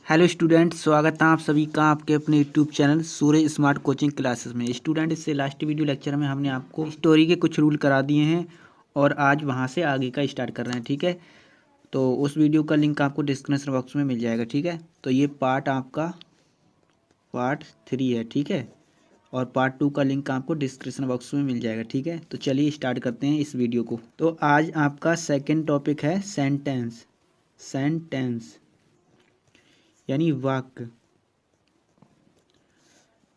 Hello student, स्वागत है आप सभी का आपके अपने यूट्यूब चैनल सूर्य स्मार्ट कोचिंग क्लासेस में। स्टूडेंट, इससे लास्ट वीडियो लेक्चर में हमने आपको स्टोरी के कुछ रूल करा दिए हैं और आज वहां से आगे का स्टार्ट कर रहे हैं। ठीक है, तो उस वीडियो का लिंक आपको डिस्क्रिप्शन बॉक्स में मिल जाएगा। ठीक है, तो ये पार्ट आपका पार्ट 3 है। ठीक है, और पार्ट 2 का लिंक आपको डिस्क्रिप्शन बॉक्स में मिल जाएगा। ठीक है, तो चलिए स्टार्ट करते हैं इस वीडियो को। तो आज आपका सेकेंड टॉपिक है सेंटेंस। सेंटेंस यानी वाक्य।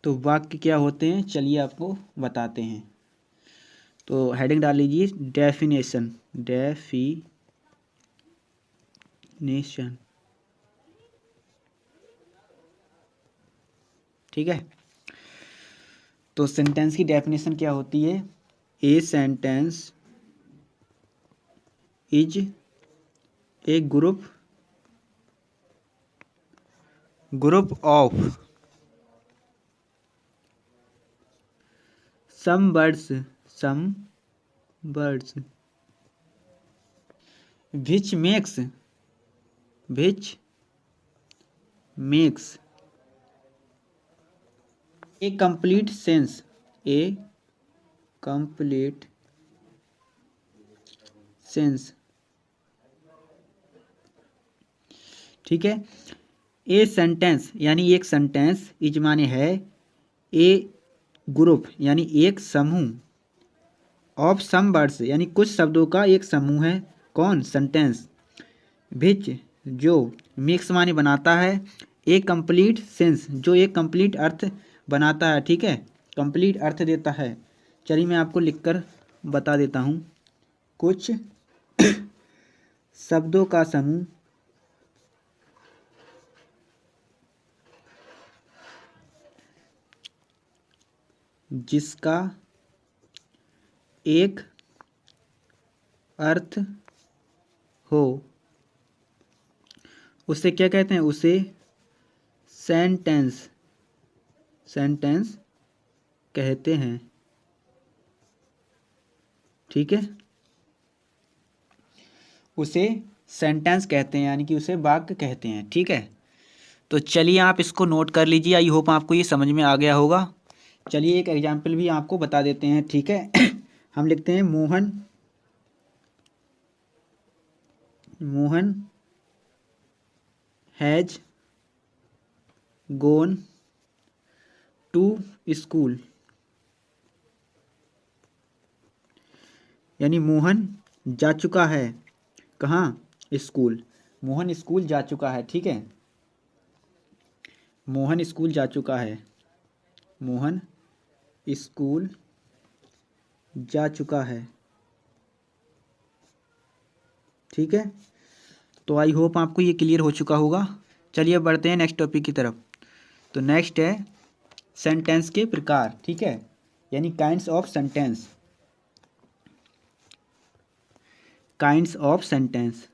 तो वाक्य क्या होते हैं, चलिए आपको बताते हैं। तो हेडिंग डाल लीजिए डेफिनेशन। डेफिनेशन, ठीक है। तो सेंटेंस की डेफिनेशन क्या होती है? A sentence is a group of some words which makes a complete sense, a complete sense। ठीक है, ए सेंटेंस यानी एक सेंटेंस, इज माने है, ए ग्रुप यानी एक समूह, ऑफ सम वर्ड्स यानी कुछ शब्दों का एक समूह है। कौन? सेंटेंस। विच जो, मिक्स माने बनाता है, एक कंप्लीट सेंस जो एक कंप्लीट अर्थ बनाता है। ठीक है, कंप्लीट अर्थ देता है। चलिए मैं आपको लिखकर बता देता हूँ। कुछ शब्दों का समूह जिसका एक अर्थ हो, उसे क्या कहते हैं? उसे सेंटेंस कहते हैं। ठीक है, उसे सेंटेंस कहते हैं यानी कि उसे वाक्य कहते हैं। ठीक है, तो चलिए आप इसको नोट कर लीजिए। आई होप आपको ये समझ में आ गया होगा। चलिए एक एग्जाम्पल भी आपको बता देते हैं। ठीक है हम लिखते हैं Mohan has gone to school, यानी मोहन जा चुका है कहाँ? स्कूल। मोहन स्कूल जा चुका है। ठीक है, मोहन स्कूल जा चुका है। मोहन स्कूल जा चुका है। ठीक है, तो आई होप आपको ये क्लियर हो चुका होगा। चलिए अब बढ़ते हैं नेक्स्ट टॉपिक की तरफ। तो नेक्स्ट है सेंटेंस के प्रकार। ठीक है, यानी kinds of sentence. Kinds of sentence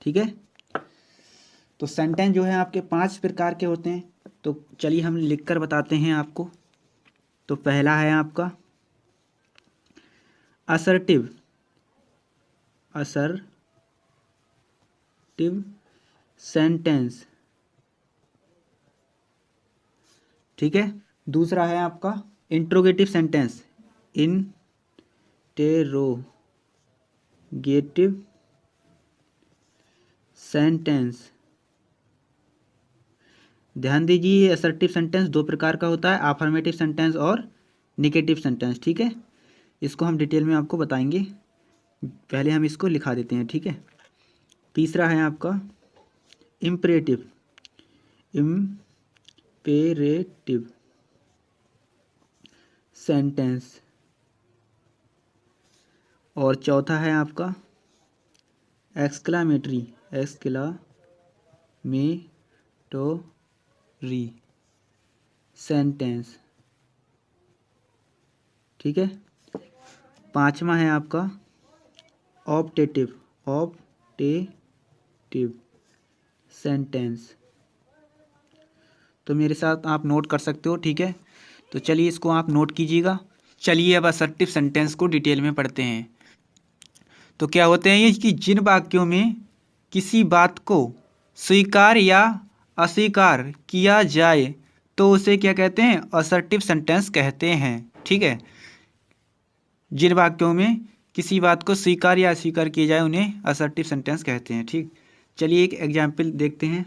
ठीक है, तो सेंटेंस जो है आपके 5 प्रकार के होते हैं। तो चलिए हम लिखकर बताते हैं आपको। तो पहला है आपका असर्टिव सेंटेंस। ठीक है, दूसरा है आपका इंट्रोगेटिव सेंटेंस। Interrogative sentence. ध्यान दीजिए, असर्टिव सेंटेंस 2 प्रकार का होता है, अफर्मेटिव सेंटेंस और निगेटिव सेंटेंस। ठीक है, इसको हम डिटेल में आपको बताएंगे, पहले हम इसको लिखा देते हैं। ठीक है, तीसरा है आपका इम्पेरेटिव सेंटेंस। और चौथा है आपका एक्सक्लामेटरी सेंटेंस। ठीक है, पांचवा है आपका ऑप्टेटिव सेंटेंस। तो मेरे साथ आप नोट कर सकते हो। ठीक है, तो चलिए इसको आप नोट कीजिएगा। चलिए अब असर्टिव सेंटेंस को डिटेल में पढ़ते हैं। तो क्या होते हैं ये कि जिन वाक्यों में किसी बात को स्वीकार या अस्वीकार किया जाए तो उसे क्या कहते हैं, असर्टिव सेंटेंस कहते हैं। ठीक है, जिन वाक्यों में किसी बात को स्वीकार या अस्वीकार किया जाए उन्हें असर्टिव सेंटेंस कहते हैं। ठीक, चलिए एक एग्जाम्पल देखते हैं।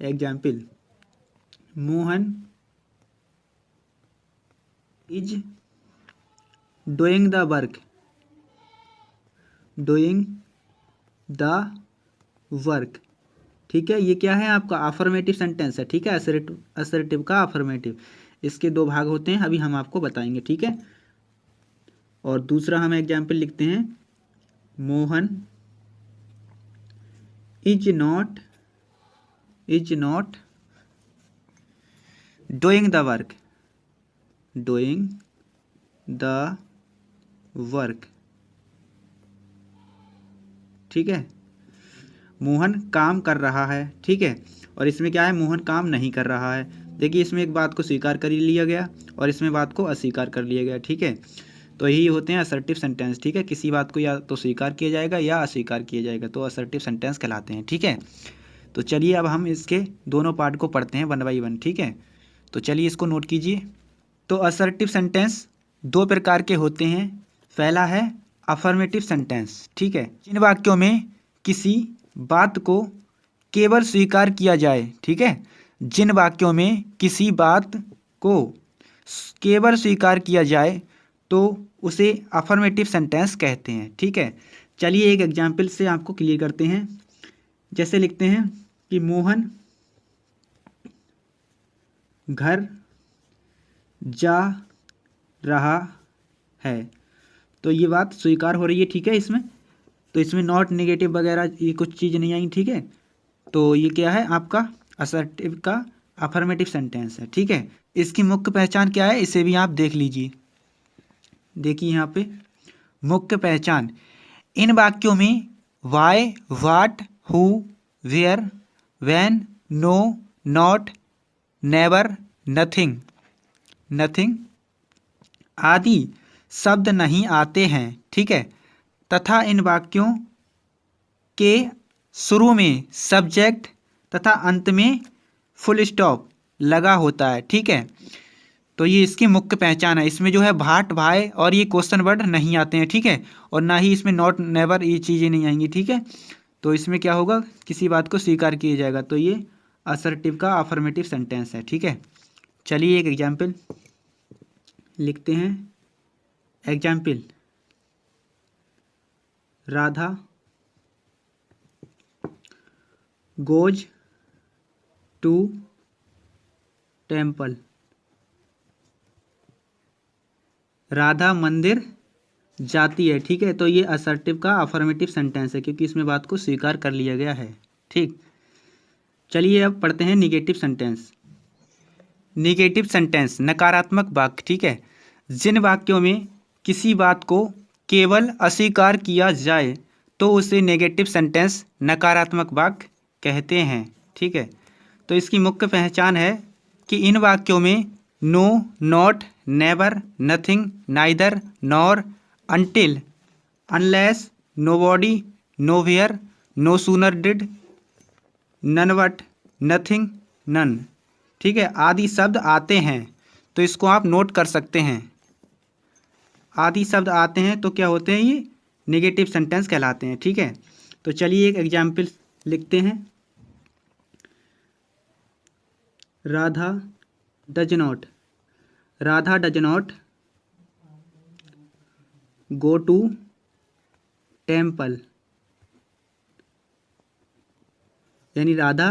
Example, Mohan is doing the work. Doing the work, ठीक है, ये क्या है आपका अफर्मेटिव सेंटेंस है। ठीक है, असर्टिव का अफर्मेटिव, इसके दो भाग होते हैं, अभी हम आपको बताएंगे। ठीक है, और दूसरा हम एग्जाम्पल लिखते हैं, Mohan is not doing the work. Doing the work, ठीक है, मोहन काम कर रहा है। ठीक है, और इसमें क्या है, मोहन काम नहीं कर रहा है। देखिए इसमें एक बात को स्वीकार कर लिया गया और इसमें बात को अस्वीकार कर लिया गया। ठीक है, तो यही होते हैं असर्टिव सेंटेंस। ठीक है, किसी बात को या तो स्वीकार किया जाएगा या अस्वीकार किया जाएगा, तो असर्टिव सेंटेंस कहलाते हैं। ठीक है, तो चलिए अब हम इसके दोनों पार्ट को पढ़ते हैं 1 बाय 1। ठीक है, तो चलिए इसको नोट कीजिए। तो असर्टिव सेंटेंस दो प्रकार के होते हैं। पहला है अफर्मेटिव सेंटेंस। ठीक है, जिन वाक्यों में किसी बात को केवल स्वीकार किया जाए। ठीक है, जिन वाक्यों में किसी बात को केवल स्वीकार किया जाए तो उसे अफर्मेटिव सेंटेंस कहते हैं। ठीक है, चलिए एक एग्जाम्पल से आपको क्लियर करते हैं। जैसे लिखते हैं कि मोहन घर जा रहा है, तो ये बात स्वीकार हो रही है। ठीक है, इसमें तो इसमें नॉट नेगेटिव वगैरह ये कुछ चीज़ नहीं आई। ठीक है, तो ये क्या है आपका असर्टिव का अफर्मेटिव सेंटेंस है। ठीक है, इसकी मुख्य पहचान क्या है इसे भी आप देख लीजिए। देखिए यहाँ पे मुख्य पहचान, इन वाक्यों में why, what, who, where, when, no, not, never, nothing आदि शब्द नहीं आते हैं। ठीक है, तथा इन वाक्यों के शुरू में सब्जेक्ट तथा अंत में फुल स्टॉप लगा होता है। ठीक है, तो ये इसकी मुख्य पहचान है। इसमें जो है भाट, भाई और ये क्वेश्चन वर्ड नहीं आते हैं। ठीक है, और ना ही इसमें नॉट, नेवर ये चीज़ें नहीं आएंगी। ठीक है, तो इसमें क्या होगा, किसी बात को स्वीकार किया जाएगा, तो ये असर्टिव का अफर्मेटिव सेंटेंस है। ठीक है, चलिए एक एग्जाम्पल लिखते हैं। Example, Radha goes to temple. Radha मंदिर जाती है। ठीक है, तो ये असर्टिव का अफर्मेटिव सेंटेंस है क्योंकि इसमें बात को स्वीकार कर लिया गया है। ठीक, चलिए अब पढ़ते हैं निगेटिव सेंटेंस। निगेटिव सेंटेंस नकारात्मक वाक्य। ठीक है, जिन वाक्यों में किसी बात को केवल अस्वीकार किया जाए तो उसे नेगेटिव सेंटेंस नकारात्मक वाक्य कहते हैं। ठीक है, तो इसकी मुख्य पहचान है कि इन वाक्यों में no, not, never, nothing, neither, nor, until, unless, nobody, nowhere, no sooner did, none what, nothing, none, ठीक है, आदि शब्द आते हैं। तो इसको आप नोट कर सकते हैं। आदि शब्द आते हैं तो क्या होते हैं, ये नेगेटिव सेंटेंस कहलाते हैं। ठीक है, तो चलिए एक एग्जाम्पल लिखते हैं। Radha does not go to temple, यानी राधा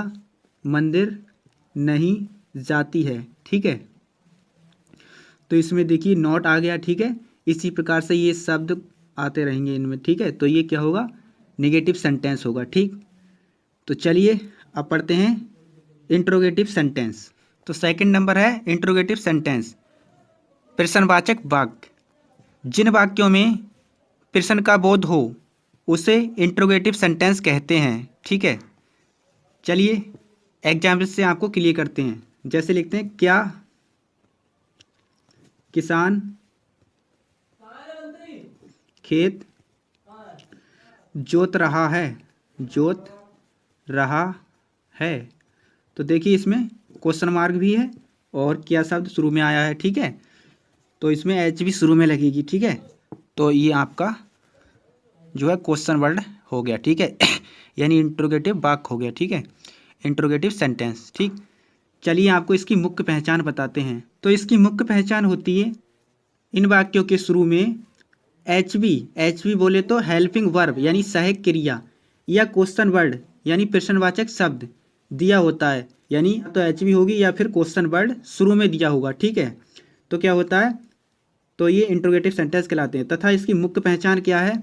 मंदिर नहीं जाती है। ठीक है, तो इसमें देखिए नॉट आ गया। ठीक है, इसी प्रकार से ये शब्द आते रहेंगे इनमें। ठीक है, तो ये क्या होगा, नेगेटिव सेंटेंस होगा। ठीक, तो चलिए अब पढ़ते हैं इंट्रोगेटिव सेंटेंस। तो सेकंड नंबर है इंट्रोगेटिव सेंटेंस, प्रश्नवाचक वाक्य। जिन वाक्यों में प्रश्न का बोध हो उसे इंट्रोगेटिव सेंटेंस कहते हैं। ठीक है, चलिए एग्जाम्पल से आपको क्लियर करते हैं। जैसे लिखते हैं, किसान खेत जोत रहा है, जोत रहा है। तो देखिए इसमें क्वेश्चन मार्क भी है और क्या शब्द शुरू में आया है, ठीक है। तो इसमें एच भी शुरू में लगेगी, ठीक है। तो ये आपका जो है क्वेश्चन वर्ड हो गया, ठीक है। यानी इंट्रोगेटिव वाक्य हो गया, ठीक है, इंट्रोगेटिव सेंटेंस, ठीक। चलिए आपको इसकी मुख्य पहचान बताते हैं। तो इसकी मुख्य पहचान होती है इन वाक्यों के शुरू में एच बी बोले तो हेल्पिंग वर्ब यानी सहायक क्रिया या क्वेश्चन वर्ड यानी प्रश्नवाचक शब्द दिया होता है, यानी तो एच बी होगी या फिर क्वेश्चन वर्ड शुरू में दिया होगा, ठीक है। तो क्या होता है, तो ये इंट्रोगेटिव सेंटेंस कहलाते हैं। तथा इसकी मुख्य पहचान क्या है,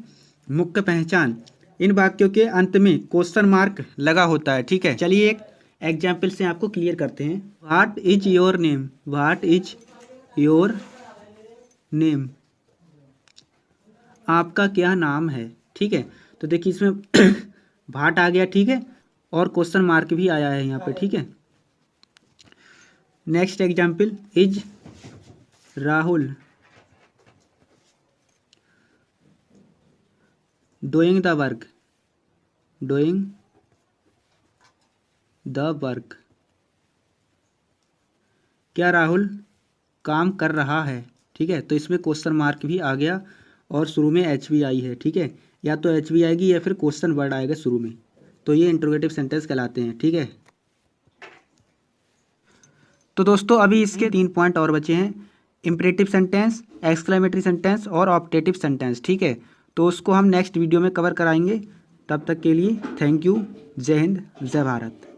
मुख्य पहचान इन वाक्यों के अंत में क्वेश्चन मार्क लगा होता है, ठीक है। चलिए एक एग्जाम्पल से आपको क्लियर करते हैं। What is your name, what is your name, आपका क्या नाम है, ठीक है। तो देखिए इसमें भाट आ गया, ठीक है, और क्वेश्चन मार्क भी आया है यहाँ पे, ठीक है। Next example, is Rahul doing the work, doing the work, क्या राहुल काम कर रहा है, ठीक है। तो इसमें क्वेश्चन मार्क भी आ गया और शुरू में एच भी आई है, ठीक है। या तो एच भी आएगी या फिर क्वेश्चन वर्ड आएगा शुरू में। तो ये इंट्रोगेटिव सेंटेंस कहलाते हैं, ठीक है। तो दोस्तों अभी इसके 3 पॉइंट और बचे हैं, इम्परेटिव सेंटेंस, एक्सक्लेमेटरी सेंटेंस और ऑप्टेटिव सेंटेंस, ठीक है। तो उसको हम नेक्स्ट वीडियो में कवर कराएंगे। तब तक के लिए थैंक यू। जय हिंद, जय भारत।